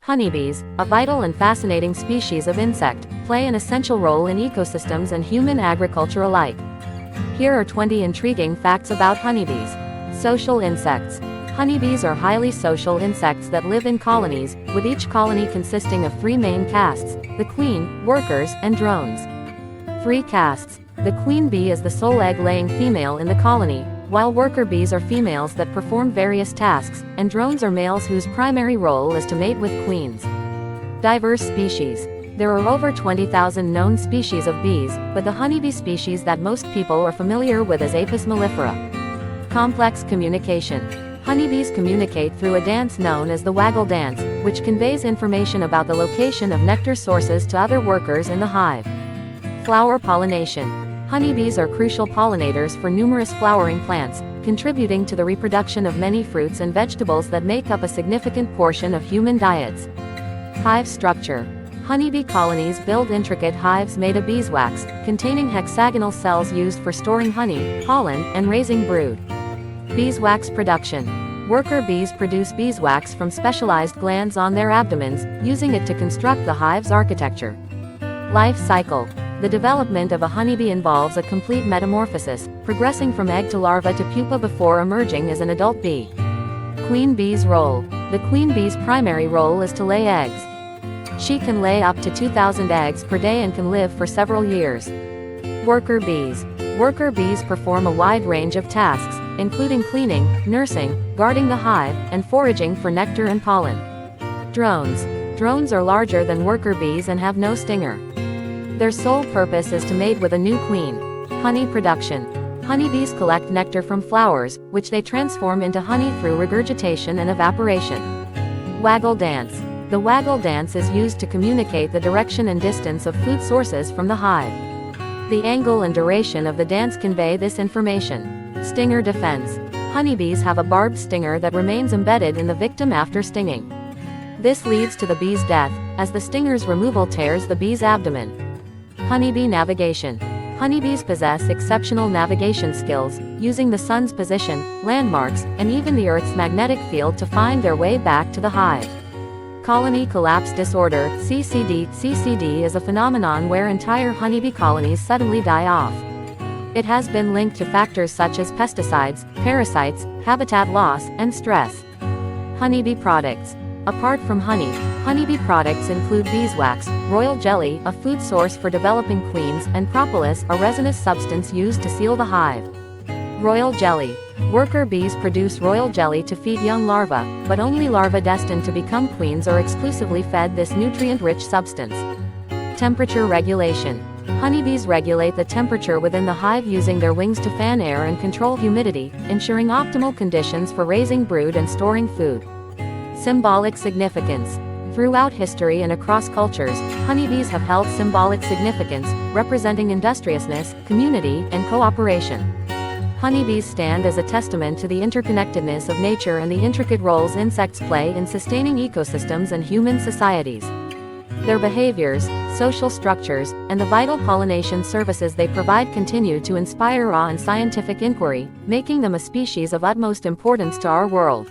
Honeybees, a vital and fascinating species of insect, play an essential role in ecosystems and human agriculture alike. Here are 20 intriguing facts about honeybees. Social insects. Honeybees are highly social insects that live in colonies, with each colony consisting of 3 main castes: the queen, workers, and drones. 3 castes. The queen bee is the sole egg-laying female in the colony, while worker bees are females that perform various tasks, and drones are males whose primary role is to mate with queens. Diverse species. There are over 20,000 known species of bees, but the honeybee species that most people are familiar with is Apis mellifera. Complex communication. Honeybees communicate through a dance known as the waggle dance, which conveys information about the location of nectar sources to other workers in the hive. Flower pollination. Honeybees are crucial pollinators for numerous flowering plants, contributing to the reproduction of many fruits and vegetables that make up a significant portion of human diets. Hive structure. Honeybee colonies build intricate hives made of beeswax, containing hexagonal cells used for storing honey, pollen, and raising brood. Beeswax production. Worker bees produce beeswax from specialized glands on their abdomens, using it to construct the hive's architecture. Life cycle. The development of a honeybee involves a complete metamorphosis, progressing from egg to larva to pupa before emerging as an adult bee. Queen bee's role. The queen bee's primary role is to lay eggs. She can lay up to 2,000 eggs per day and can live for several years. Worker bees. Worker bees perform a wide range of tasks, including cleaning, nursing, guarding the hive, and foraging for nectar and pollen. Drones. Drones are larger than worker bees and have no stinger. Their sole purpose is to mate with a new queen. Honey production. Honeybees collect nectar from flowers, which they transform into honey through regurgitation and evaporation. Waggle dance. The waggle dance is used to communicate the direction and distance of food sources from the hive. The angle and duration of the dance convey this information. Stinger defense. Honeybees have a barbed stinger that remains embedded in the victim after stinging. This leads to the bee's death, as the stinger's removal tears the bee's abdomen. Honeybee navigation. Honeybees possess exceptional navigation skills, using the sun's position, landmarks, and even the Earth's magnetic field to find their way back to the hive. Colony collapse disorder, CCD. CCD is a phenomenon where entire honeybee colonies suddenly die off. It has been linked to factors such as pesticides, parasites, habitat loss, and stress. Honeybee products. Apart from honey, honeybee products include beeswax, royal jelly, a food source for developing queens, and propolis, a resinous substance used to seal the hive. Royal jelly. Worker bees produce royal jelly to feed young larvae, but only larvae destined to become queens are exclusively fed this nutrient-rich substance. Temperature regulation. Honeybees regulate the temperature within the hive using their wings to fan air and control humidity, ensuring optimal conditions for raising brood and storing food. Symbolic significance. Throughout history and across cultures, honeybees have held symbolic significance, representing industriousness, community, and cooperation. Honeybees stand as a testament to the interconnectedness of nature and the intricate roles insects play in sustaining ecosystems and human societies. Their behaviors, social structures, and the vital pollination services they provide continue to inspire awe and scientific inquiry, making them a species of utmost importance to our world.